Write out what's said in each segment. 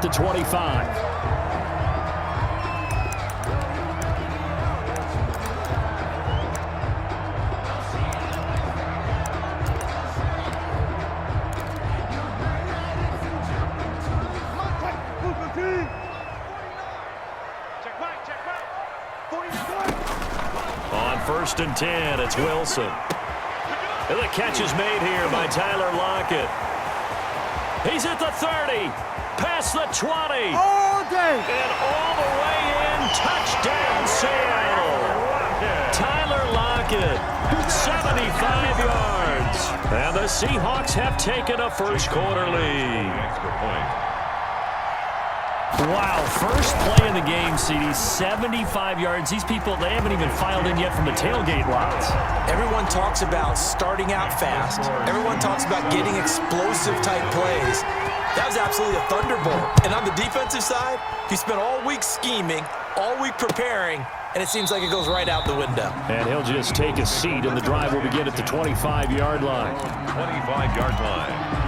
at the 25. On 1st and 10, it's Wilson. And the catch is made here by Tyler Lockett. He's at the 30, past the 20. All day. And all the way in, touchdown Seattle. Tyler Lockett, 75 yards. And the Seahawks have taken a first-quarter lead. Wow, first play of the game, CD, 75 yards. These people, they haven't even filed in yet from the tailgate lots. Everyone talks about starting out fast. Everyone talks about getting explosive-type plays. That was absolutely a thunderbolt. And on the defensive side, he spent all week scheming, all week preparing, and it seems like it goes right out the window. And he'll just take a seat, and the drive will begin at the 25-yard line. 25-yard line.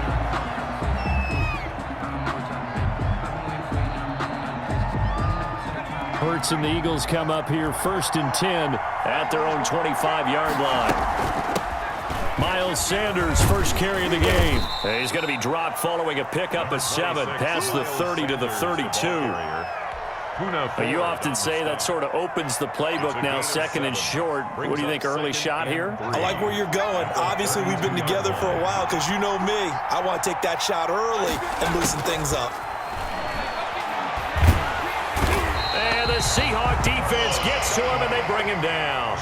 Hurts and the Eagles come up here 1st and 10 at their own 25-yard line. Miles Sanders, first carry of the game. He's going to be dropped following a pickup of 7 past the 30 to the 32. You often say that sort of opens the playbook now, 2nd and short. What do you think, early shot here? I like where you're going. Obviously, we've been together for a while because you know me. I want to take that shot early and loosen things up. The Seahawk defense gets to him, and they bring him down.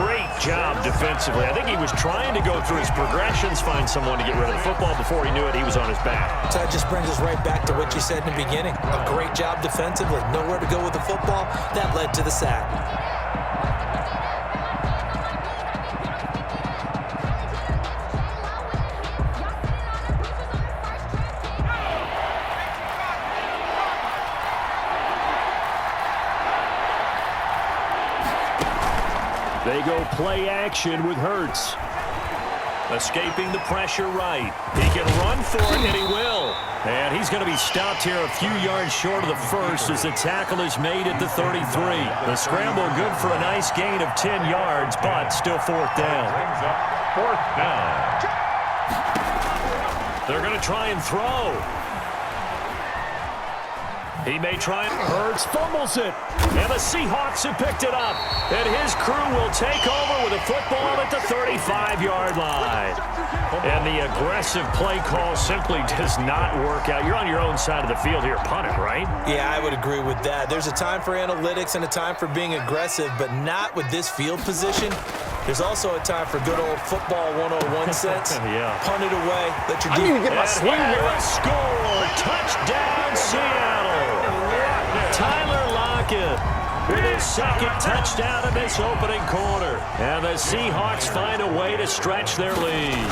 Great job defensively. I think he was trying to go through his progressions, find someone to get rid of the football. Before he knew it, he was on his back. So that just brings us right back to what you said in the beginning. A great job defensively. Nowhere to go with the football. That led to the sack. They go play action with Hurts. Escaping the pressure right. He can run for it, and he will. And he's going to be stopped here a few yards short of the first as the tackle is made at the 33. The scramble good for a nice gain of 10 yards, but still 4th down. Fourth down. They're going to try and throw. He may try, and Hurts fumbles it. And the Seahawks have picked it up. And his crew will take over with a football at the 35-yard line. And the aggressive play call simply does not work out. You're on your own side of the field here. Punt it, right? Yeah, I would agree with that. There's a time for analytics and a time for being aggressive, but not with this field position. There's also a time for good old football 101 sense. Yeah. Punt it away. Let your I need to get my And swing here right. is score. Touchdown, Seattle. Tyler Lockett with his 2nd touchdown in this opening quarter. And the Seahawks find a way to stretch their lead.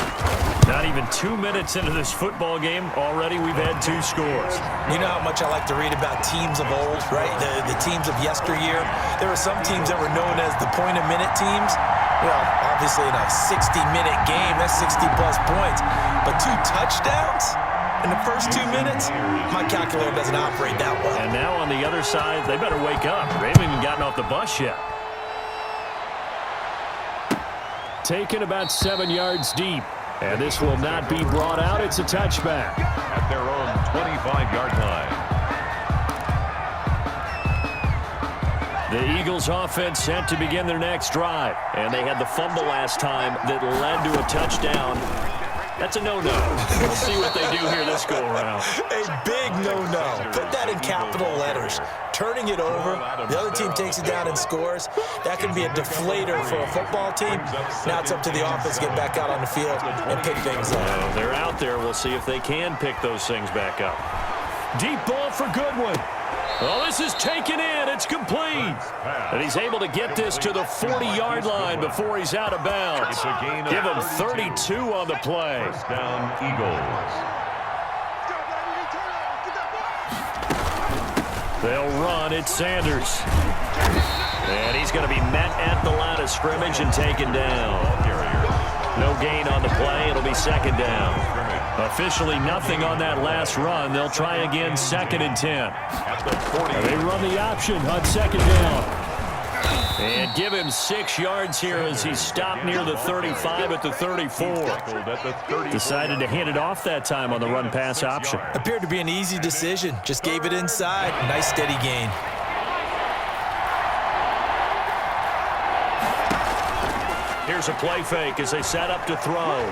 Not even 2 minutes into this football game, already we've had 2 scores. You know how much I like to read about teams of old, right? The teams of yesteryear. There were some teams that were known as the point-a-minute teams. Well, obviously in a 60-minute game, that's 60-plus points. But 2 touchdowns in the first 2 minutes? My calculator doesn't operate that well. And now on the other side, they better wake up. They haven't even gotten off the bus yet. Taken about 7 yards deep. And this will not be brought out. It's a touchback. At their own 25-yard line. The Eagles offense set to begin their next drive. And they had the fumble last time that led to a touchdown. That's a no-no. We'll see what they do here this go-around. A big no-no. Put that in capital letters. Turning it over, the other team takes it down and scores. That can be a deflator for a football team. Now it's up to the offense to get back out on the field and pick things up. They're out there. We'll see if they can pick those things back up. Deep ball for Goodwin. Well, this is taken in. It's complete. And he's able to get this to the 40-yard line before he's out of bounds. Give him 32 on the play. First down, Eagles. They'll run. It's Sanders. And he's going to be met at the line of scrimmage and taken down. No gain on the play. It'll be 2nd down. Officially nothing on that last run. They'll try again 2nd and 10. At the 40. They run the option on 2nd down. And give him 6 yards here as he stopped near the 35 at the 34. Decided to hand it off that time on the run-pass option. Appeared to be an easy decision. Just gave it inside. Nice steady gain. Here's a play fake as they set up to throw.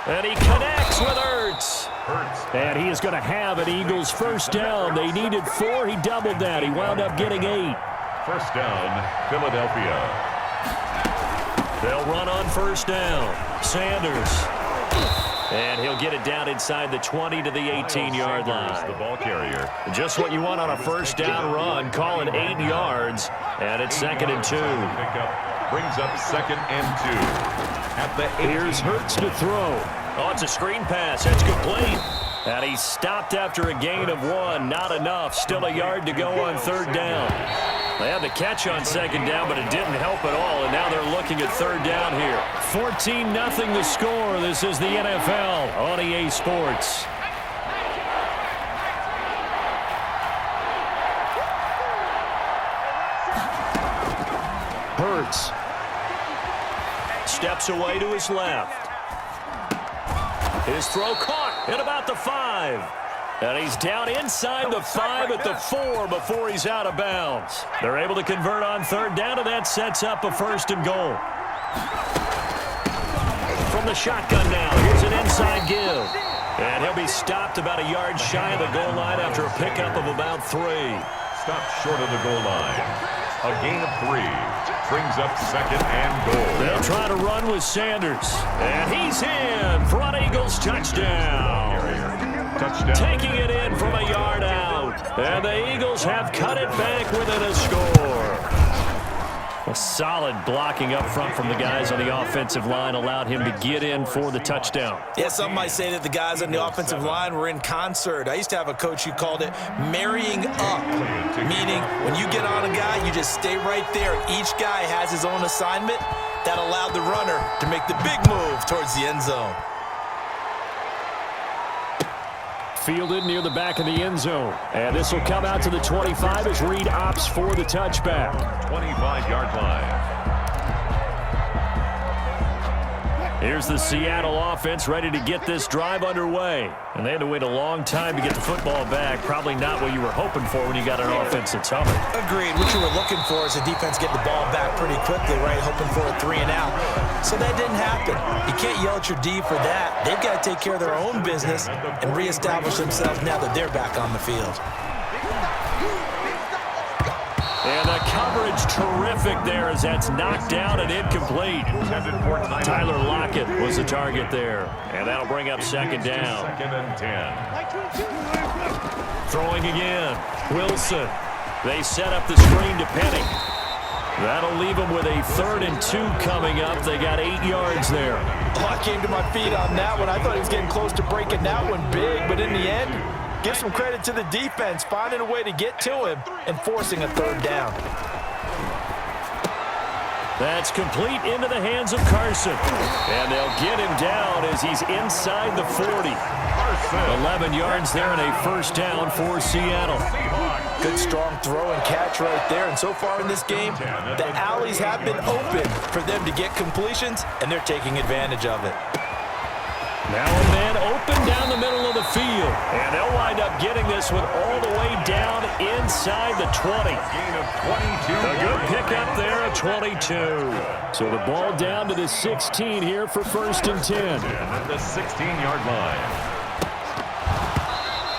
And he connects with Hurts. And he is going to have an Eagles first down. They needed 4. He doubled that. He wound up getting 8. First down, Philadelphia. They'll run on first down. Sanders. And he'll get it down inside the 20 to the 18-yard line. The ball carrier. Just what you want on a first down run. Call it 8 yards. And it's 2nd and 2. Pickup brings up 2nd and 2. At the 18. Here's Hurts to throw. Oh, it's a screen pass. That's complete. And he stopped after a gain of 1. Not enough. Still a yard to go on 3rd down. They had the catch on 2nd down, but it didn't help at all, and now they're looking at 3rd down here. 14-0 the score. This is the NFL on EA Sports. Hurts steps away to his left. His throw caught at about the 5. And he's down inside the 5 at the 4 before he's out of bounds. They're able to convert on 3rd down, and that sets up a 1st and goal. From the shotgun now, here's an inside give. And he'll be stopped about a yard shy of the goal line after a pickup of about 3. Stopped short of the goal line. A gain of 3. Brings up 2nd and goal. They'll try to run with Sanders. And he's in for an Eagles touchdown. Touchdown. Taking it in from a yard out. And the Eagles have cut it back within a score. A solid blocking up front from the guys on the offensive line allowed him to get in for the touchdown. Yeah, some might say that the guys on the offensive line were in concert. I used to have a coach who called it marrying up, meaning when you get on a guy, you just stay right there. Each guy has his own assignment. That allowed the runner to make the big move towards the end zone. Fielded near the back of the end zone. And this will come out to the 25 as Reed opts for the touchback. 25-yard line. Here's the Seattle offense ready to get this drive underway. And they had to wait a long time to get the football back. Probably not what you were hoping for when you got an offense that's humming. Agreed. What you were looking for is the defense getting the ball back pretty quickly, right? Hoping for a 3 and out. So that didn't happen. You can't yell at your D for that. They've got to take care of their own business and reestablish themselves now that they're back on the field. And the coverage terrific there as that's knocked down and incomplete. Tyler Lockett was the target there. And that'll bring up 2nd down. 2nd and 10. Throwing again. Wilson. They set up the screen to Penny. That'll leave them with a 3rd and 2 coming up. They got 8 yards there. Oh, I came to my feet on that one. I thought he was getting close to breaking that one big, but in the end, give some credit to the defense, finding a way to get to him and forcing a 3rd down. That's complete into the hands of Carson. And they'll get him down as he's inside the 40. 11 yards there and a 1st down for Seattle. Good strong throw and catch right there. And so far in this game, the alleys have been open for them to get completions, and they're taking advantage of it. Now and then open down the middle of the field. And they'll wind up getting this one all the way down inside the 20. Gain of 22. A good pickup there at 22. So the ball down to the 16 here for 1st and 10. At the 16-yard line.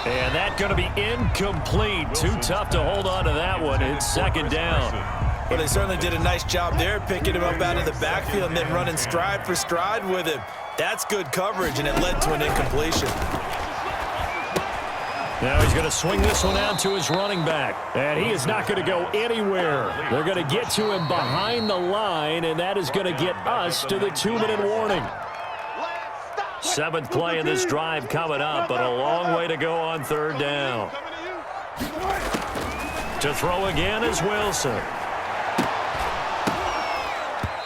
And that's going to be incomplete. Too tough to hold on to that one. It's 2nd down. Well, they certainly did a nice job there, picking him up out of the backfield and then running stride for stride with him. That's good coverage, and it led to an incompletion. Now he's going to swing this one out to his running back. And he is not going to go anywhere. They're going to get to him behind the line, and that is going to get us to the 2-minute warning. 7th play in this drive coming up, but a long way to go on 3rd down. To throw again is Wilson.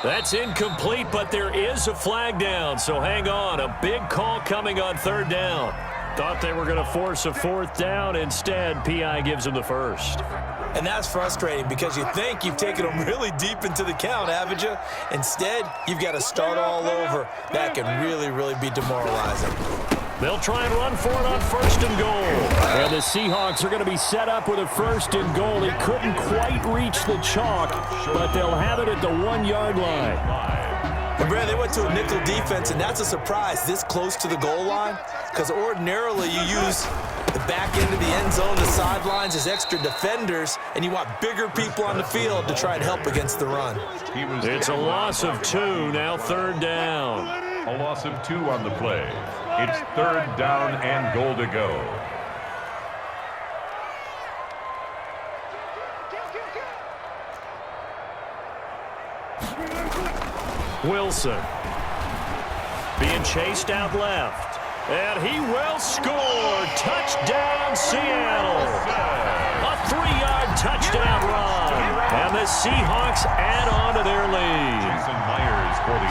That's incomplete, but there is a flag down, so hang on. A big call coming on third down. Thought they were going to force a fourth down. Instead, PI gives them the first. And that's frustrating because you think you've taken them really deep into the count, haven't you? Instead, you've got to start all over. That can really, really be demoralizing. They'll try and run for it on first and goal. And the Seahawks are going to be set up with a first and goal. He couldn't quite reach the chalk, but they'll have it at the 1-yard line. And Brad, they went to a nickel defense, and that's a surprise this close to the goal line, because ordinarily you use the back end of the end zone, the sidelines as extra defenders, and you want bigger people on the field to try and help against the run. It's a loss of 2, now third down. A loss of 2 on the play. It's third down and goal to go. Wilson being chased out left, and he will score. Touchdown, Seattle. A 3-yard touchdown run, and the Seahawks add on to their lead.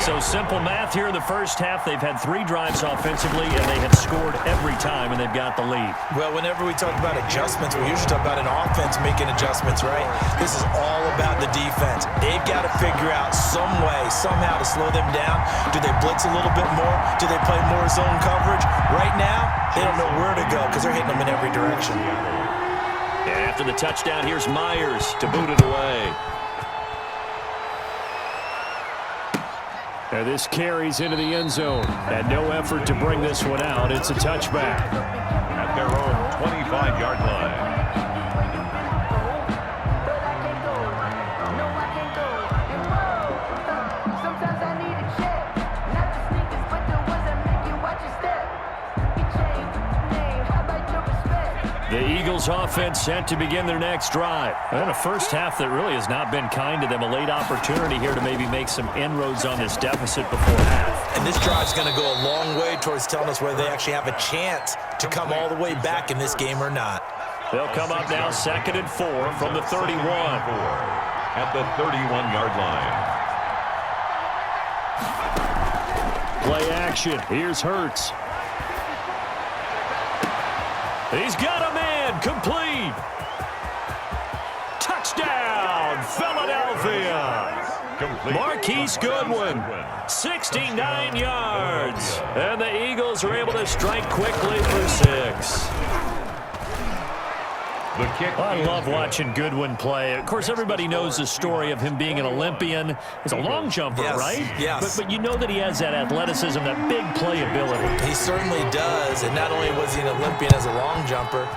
So simple math here in the first half. They've had 3 drives offensively, and they have scored every time, and they've got the lead. Well, whenever we talk about adjustments, we usually talk about an offense making adjustments, right? This is all about the defense. They've got to figure out some way, somehow to slow them down. Do they blitz a little bit more? Do they play more zone coverage? Right now, they don't know where to go because they're hitting them in every direction. And after the touchdown, here's Myers to boot it away. And this carries into the end zone. And no effort to bring this one out. It's a touchback. At their own 25-yard line. The Eagles offense set to begin their next drive. And a first half that really has not been kind to them. A late opportunity here to maybe make some inroads on this deficit before half. And this drive's going to go a long way towards telling us whether they actually have a chance to come all the way back in this game or not. They'll come up now 2nd and 4 from the 31. At the 31-yard line. Play action. Here's Hurts. He's got a man, complete. Touchdown, Philadelphia. Marquise Goodwin, 69 yards. And the Eagles are able to strike quickly for 6. I love watching Goodwin play. Of course, everybody knows the story of him being an Olympian. He's a long jumper, right? Yes. But you know that he has that athleticism, that big playability. He certainly does. And not only was he an Olympian as a long jumper,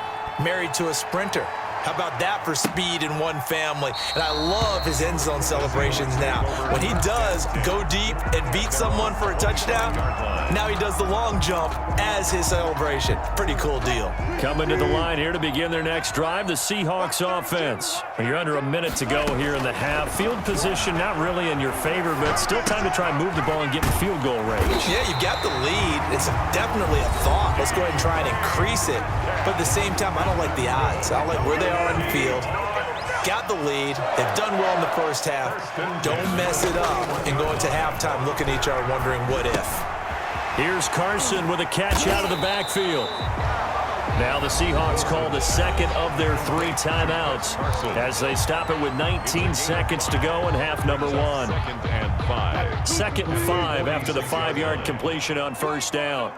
married to a sprinter. How about that for speed in one family? And I love his end zone celebrations now. When he does go deep and beat someone for a touchdown, now he does the long jump as his celebration. Pretty cool deal. Coming to the line here to begin their next drive, the Seahawks offense. You're under a minute to go here in the half. Field position not really in your favor, but still time to try and move the ball and get in field goal range. Yeah, you've got the lead. It's definitely a thought. Let's go ahead and try and increase it. But at the same time, I don't like the odds. I like where they are on the field. Got the lead. They've done well in the first half. Don't mess it up and go into halftime looking at each other wondering what if. Here's Carson with a catch out of the backfield. Now the Seahawks call the second of their 3 timeouts as they stop it with 19 seconds to go in half number 1. 2nd and 5. 2nd and 5 after the 5-yard completion on first down.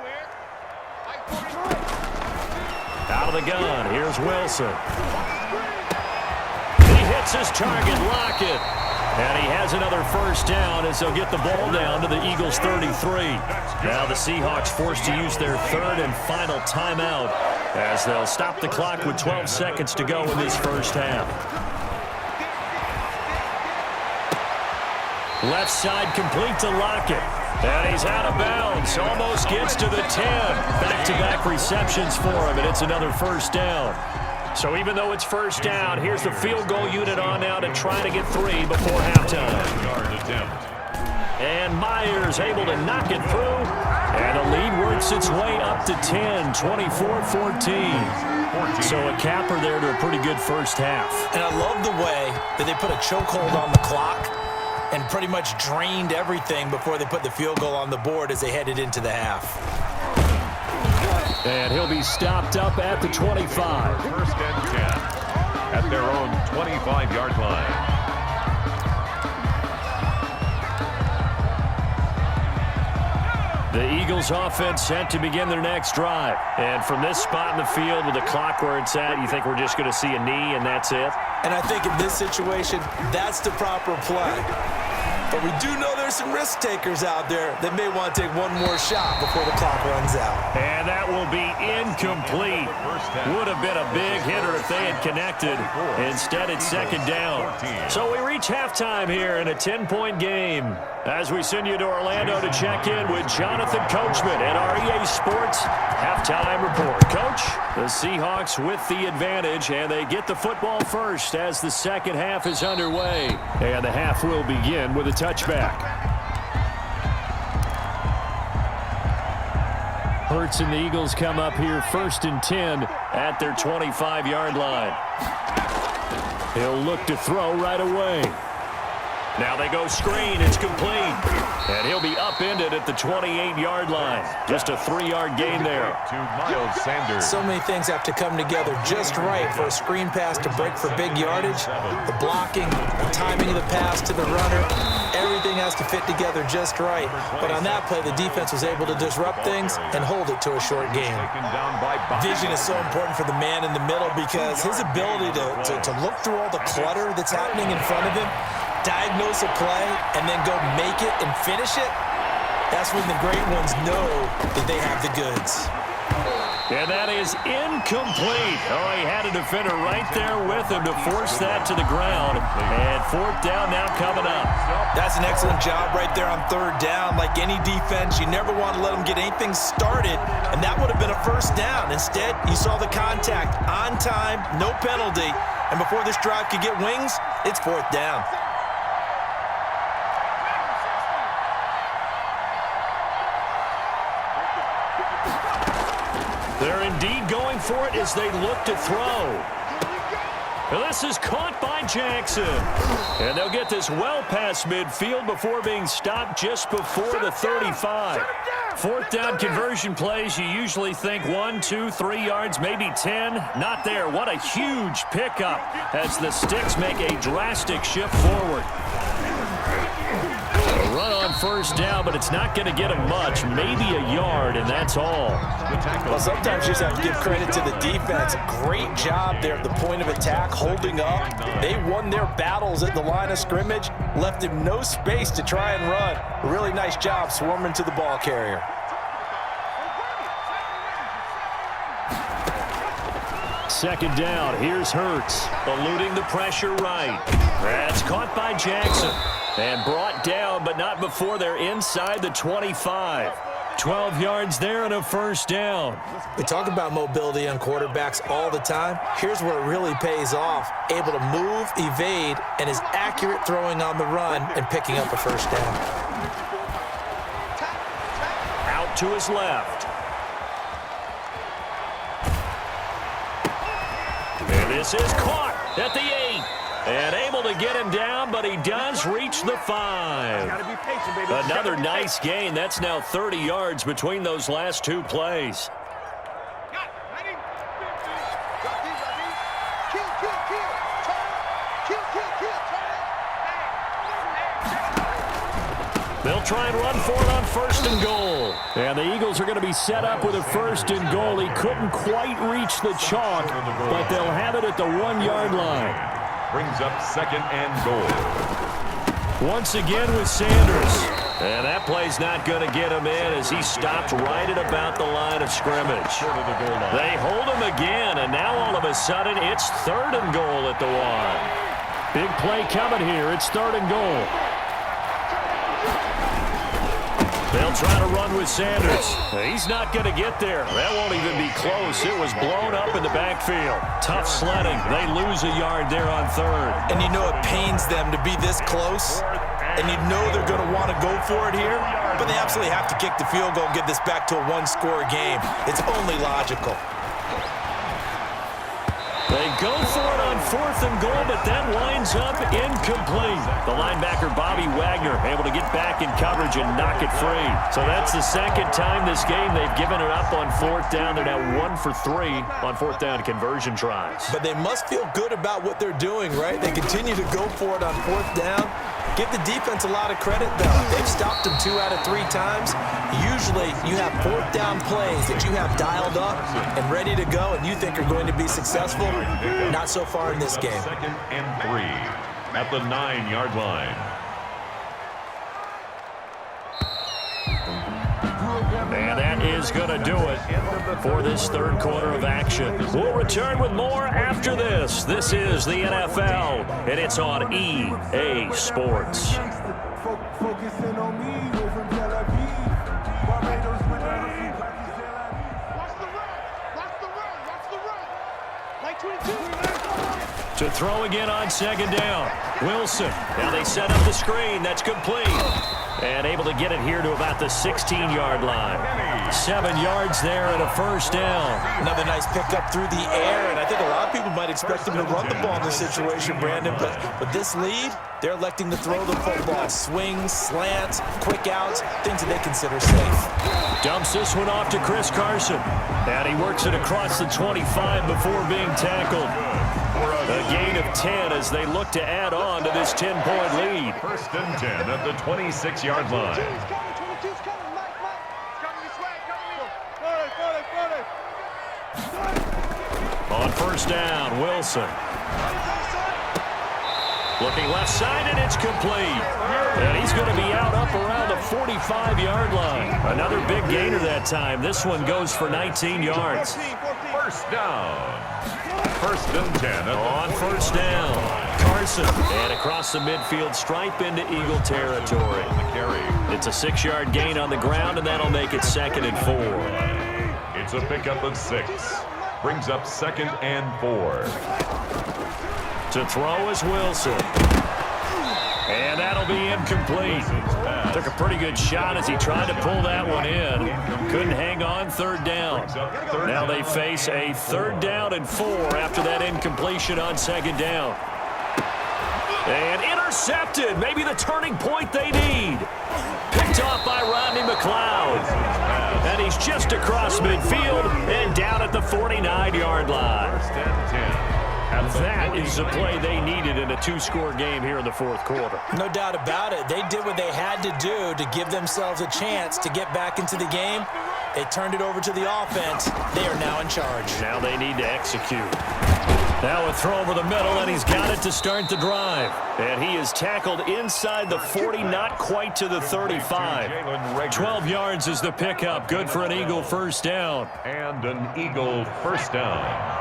Out of the gun, here's Wilson. He hits his target, Lockett. And he has another first down as they'll get the ball down to the Eagles' 33. Now the Seahawks forced to use their 3rd and final timeout as they'll stop the clock with 12 seconds to go in this first half. Left side complete to Lockett. And he's out of bounds. Almost gets to the 10. Back-to-back receptions for him, and it's another first down. So even though it's first down, here's the field goal unit on now to try to get 3 before halftime. And Myers able to knock it through. And the lead works its way up to 10, 24-14. So a capper there to a pretty good first half. And I love the way that they put a chokehold on the clock and pretty much drained everything before they put the field goal on the board as they headed into the half. And he'll be stopped up at the 25. First and 10 at their own 25-yard line. The Eagles offense set to begin their next drive. And from this spot in the field with the clock where it's at, you think we're just going to see a knee and that's it? And I think in this situation, that's the proper play. But we do know there's some risk takers out there that may want to take one more shot before the clock runs out. And that will be incomplete. Would have been a big hitter if they had connected. Instead, it's second down. So we reach halftime here in a 10-point game. As we send you to Orlando to check in with Jonathan Coachman at our EA Sports Halftime Report. Coach, the Seahawks with the advantage, and they get the football first as the second half is underway. And the half will begin with a touchback. Hurts and the Eagles come up here first and 10 at their 25-yard line. He'll look to throw right away. Now they go screen. It's complete. And he'll be upended at the 28-yard line. Just a 3-yard gain there. To Miles Sanders. So many things have to come together just right for a screen pass to break for big yardage. The blocking, the timing of the pass to the runner, everything has to fit together just right. But on that play, the defense was able to disrupt things and hold it to a short game. Vision is so important for the man in the middle because his ability to look through all the clutter that's happening in front of him, diagnose a play, and then go make it and finish it, that's when the great ones know that they have the goods. And that is incomplete. Oh, he had a defender right there with him to force that to the ground. And fourth down now coming up. That's an excellent job right there on third down. Like any defense, you never want to let them get anything started, and that would have been a first down. Instead, you saw the contact on time, no penalty, and before this drive could get wings, it's fourth down. They're indeed going for it as they look to throw. This is caught by Jackson. And they'll get this well past midfield before being stopped just before the 35. Fourth down conversion plays, you usually think 1, 2, 3 yards, maybe 10. Not there. What a huge pickup as the Sticks make a drastic shift forward. A run on first down, but it's not going to get them much. Maybe a yard, and that's all. Well, sometimes you just have to give credit to the defense. Great job there at the point of attack, holding up. They won their battles at the line of scrimmage, left him no space to try and run. A really nice job swarming to the ball carrier. Second down, here's Hurts, eluding the pressure right. That's caught by Jackson and brought down, but not before they're inside the 25. 12 yards there and a first down. We talk about mobility on quarterbacks all the time. Here's where it really pays off. Able to move, evade, and is accurate throwing on the run and picking up a first down. Out to his left. And this is caught at the 8. And able to get him down, but he does reach the 5. Another nice gain. That's now 30 yards between those last two plays. They'll try and run for it on first and goal. And the Eagles are going to be set up with a first and goal. He couldn't quite reach the chalk, but they'll have it at the 1-yard line. Brings up second and goal. Once again with Sanders. And that play's not going to get him in as he stopped right at about the line of scrimmage. They hold him again, and now all of a sudden it's third and goal at the 1. Big play coming here. It's third and goal. They'll try to run with Sanders. He's not going to get there. That won't even be close. It was blown up in the backfield. Tough sledding. They lose a yard there on third. And you know it pains them to be this close. And you know they're going to want to go for it here. But they absolutely have to kick the field goal and get this back to a one-score game. It's only logical. They go for it on 4th and goal, but that winds up incomplete. The linebacker, Bobby Wagner, able to get back in coverage and knock it free. So that's the second time this game they've given it up on 4th down. They're now 1 for 3 on 4th down conversion tries. But they must feel good about what they're doing, right? They continue to go for it on 4th down. Give the defense a lot of credit, though. They've stopped them 2 out of 3 times. Usually, you have 4th down plays that you have dialed up and ready to go and you think are going to be successful. Not so far in this game. 2nd and 3 at the 9-yard line. And that is going to do it for this third quarter of action. We'll return with more after this. This is the NFL, and it's on EA Sports. Focusing on me, way from Tel Aviv. Barbados with Watch the run. Watch the run. Watch the run. Like 22. To throw again on 2nd down. Wilson. Now they set up the screen. That's complete. And able to get it here to about the 16-yard line. 7 yards there and a 1st down. Another nice pickup through the air, and I think a lot of people might expect them to run the ball in this situation, Brandon, but with this lead, they're electing to throw the football. Swings, slants, quick outs, things that they consider safe. Dumps this one off to Chris Carson. And he works it across the 25 before being tackled. A gain of 10 as they look to add on to this 10-point lead. 1st and 10 at the 26-yard line. 22's coming. Mike. Coming this way. On 1st down, Wilson. Looking left side, and it's complete. And he's going to be out up around the 45-yard line. Another big gainer that time. This one goes for 19 yards. 1st down. 1st and 10 on 1st down. Carson. And across the midfield stripe into Eagle territory. It's a 6-yard gain on the ground, and that'll make it 2nd and 4. It's a pickup of 6. Brings up 2nd and 4. To throw is Wilson. And that'll be incomplete. Took a pretty good shot as he tried to pull that one in. Couldn't hang on 3rd down. Now they face a 3rd down and 4 after that incompletion on 2nd down. And intercepted. Maybe the turning point they need. Picked off by Rodney McLeod. And he's just across midfield and down at the 49-yard line. 1st and 10. That is the play they needed in a 2-score game here in the 4th quarter. No doubt about it. They did what they had to do to give themselves a chance to get back into the game. They turned it over to the offense. They are now in charge. Now they need to execute. Now a throw over the middle, and he's got it to start the drive. And he is tackled inside the 40, not quite to the 35. 12 yards is the pickup. Good for an Eagle 1st down. And an Eagle 1st down.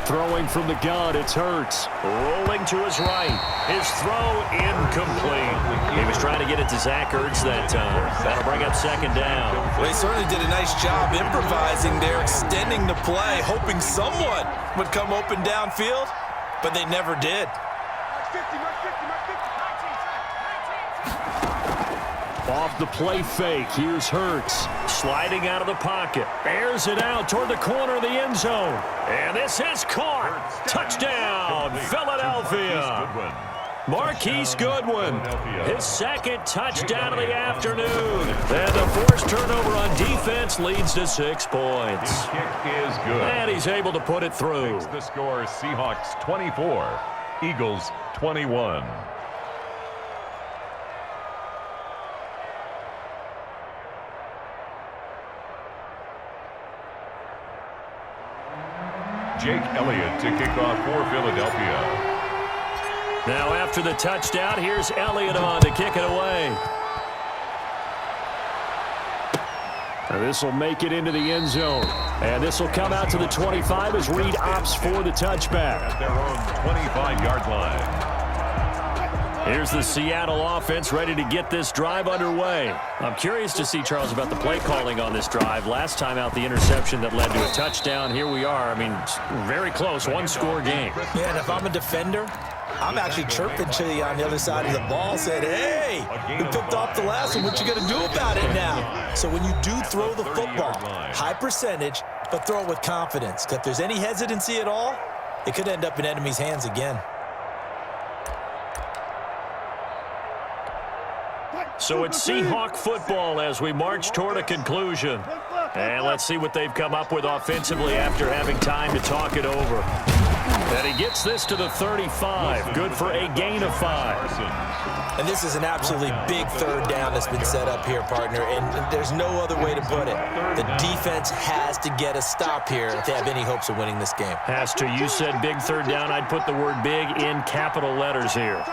Throwing from the gun, it's Hurts. Rolling to his right. His throw incomplete. He was trying to get it to Zach Ertz that time. That'll bring up 2nd down. Well, they certainly did a nice job improvising there, extending the play, hoping someone would come open downfield, but they never did. Off the play fake, here's Hurts. Sliding out of the pocket. Airs it out toward the corner of the end zone. And this is caught. Touchdown, Philadelphia. Marquise Goodwin. His 2nd touchdown of the afternoon. And the forced turnover on defense leads to 6 points. His kick is good. And he's able to put it through. Makes the score Seahawks 24, Eagles 21. Jake Elliott to kick off for Philadelphia. Now after the touchdown, here's Elliott on to kick it away. This will make it into the end zone. And this will come out to the 25 as Reed opts for the touchback. At their own 25-yard line. Here's the Seattle offense ready to get this drive underway. I'm curious to see, Charles, about the play calling on this drive. Last time out, the interception that led to a touchdown. Here we are. I mean, very close, 1-score game. Yeah, and if I'm a defender, I'm actually chirping to you on the other side of the ball, saying, hey, we picked off the last one. What you going to do about it now? So when you do throw the football, high percentage, but throw it with confidence. If there's any hesitancy at all, it could end up in enemy's hands again. So it's Seahawk football as we march toward a conclusion. And let's see what they've come up with offensively after having time to talk it over. And he gets this to the 35. Good for a gain of 5. And this is an absolutely big third down that's been set up here, partner, and there's no other way to put it. The defense has to get a stop here if they have any hopes of winning this game. Has to. You said big third down. I'd put the word big in capital letters here.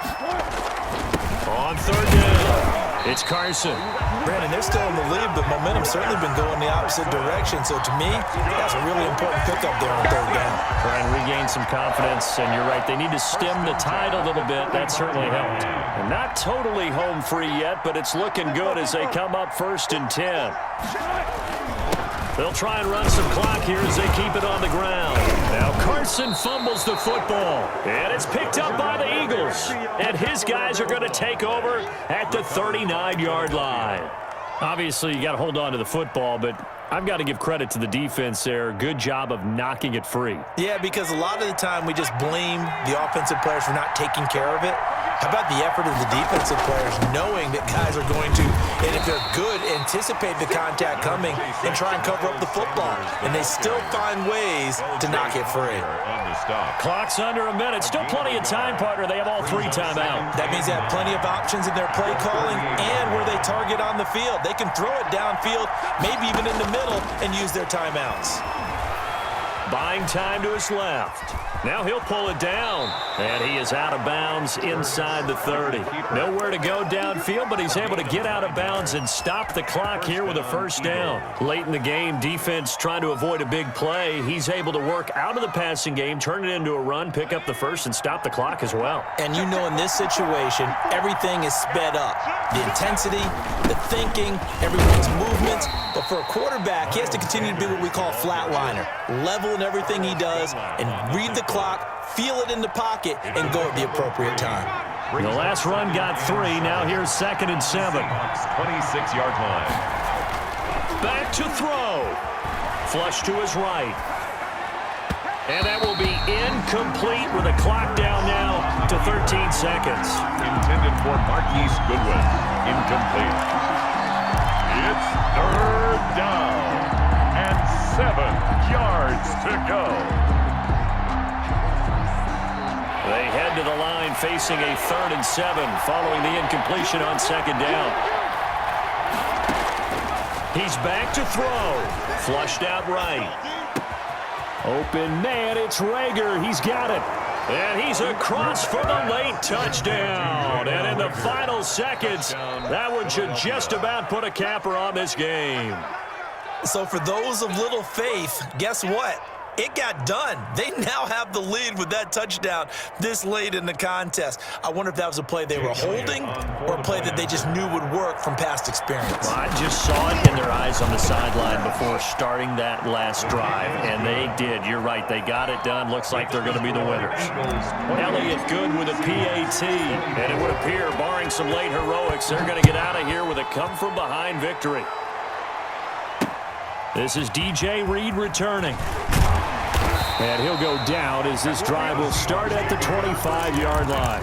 On third down, it's Carson. Brandon, they're still in the lead, but momentum's certainly been going the opposite direction. So to me, that's a really important pickup there on third down. Try and regain some confidence, and you're right. They need to stem the tide a little bit. That certainly helped. And not totally home free yet, but it's looking good as they come up 1st and 10. They'll try and run some clock here as they keep it on the ground. Now Carson fumbles the football, and it's picked up by the Eagles. And his guys are going to take over at the 39-yard line. Obviously, you got to hold on to the football, but I've got to give credit to the defense there. Good job of knocking it free. Yeah, because a lot of the time we just blame the offensive players for not taking care of it. How about the effort of the defensive players knowing that guys are going to, and if they're good, anticipate the contact coming and try and cover up the football. And they still find ways to knock it free. Clock's under a minute. Still plenty of time, partner. They have all 3 timeouts. That means they have plenty of options in their play calling and where they target on the field. They can throw it downfield, maybe even in the middle, and use their timeouts. Buying time to his left. Now he'll pull it down. And he is out of bounds inside the 30. Nowhere to go downfield, but he's able to get out of bounds and stop the clock here with a 1st down. Late in the game, defense trying to avoid a big play. He's able to work out of the passing game, turn it into a run, pick up the 1st, and stop the clock as well. And you know in this situation, everything is sped up. The intensity, the thinking, everyone's movements. But for a quarterback, he has to continue to be what we call a flatliner. Level in everything he does and read the clock, feel it in the pocket, and go at the appropriate time. The last run got 3. Now here's 2nd and 7. 26-yard line. Back to throw. Flush to his right. And that will be incomplete with a clock down now to 13 seconds. Intended for Marquise Goodwin. Incomplete. It's 3rd down and 7 yards to go. They head to the line facing a 3rd and 7 following the incompletion on 2nd down. He's back to throw. Flushed out right. Open man, it's Rager. He's got it. And he's across for the late touchdown. And in the final seconds, that one should just about put a capper on this game. So for those of little faith, guess what? It got done. They now have the lead with that touchdown this late in the contest. I wonder if that was a play they were holding or a play that they just knew would work from past experience. Well, I just saw it in their eyes on the sideline before starting that last drive, and they did. You're right. They got it done. Looks like they're going to be the winners. Elliott good with a PAT, and it would appear, barring some late heroics, they're going to get out of here with a come-from-behind victory. This is DJ Reed returning. And he'll go down as this drive will start at the 25-yard line.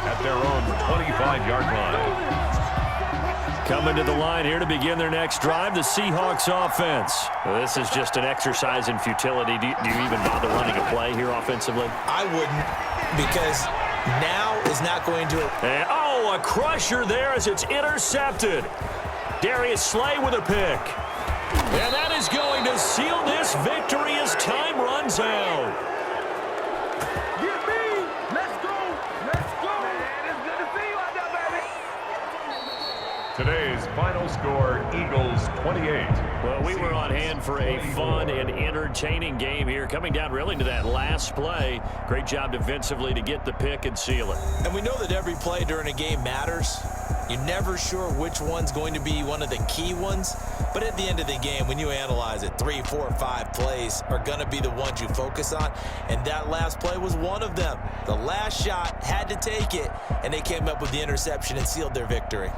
At their own 25-yard line. Coming to the line here to begin their next drive, the Seahawks offense. Well, this is just an exercise in futility. Do you even bother running a play here offensively? I wouldn't, because now is not going to... And, a crusher there as it's intercepted. Darius Slay with a pick. And that is going to seal this victory as time runs out. Get me! Let's go! Let's go! Man, it's good to see you out there, baby! Today's final score, Eagles 28. Well, we were on hand for a fun and entertaining game here, coming down really to that last play. Great job defensively to get the pick and seal it. And we know that every play during a game matters. You're never sure which one's going to be one of the key ones. But at the end of the game, when you analyze it, 3, 4, 5 plays are going to be the ones you focus on. And that last play was one of them. The last shot had to take it, and they came up with the interception and sealed their victory.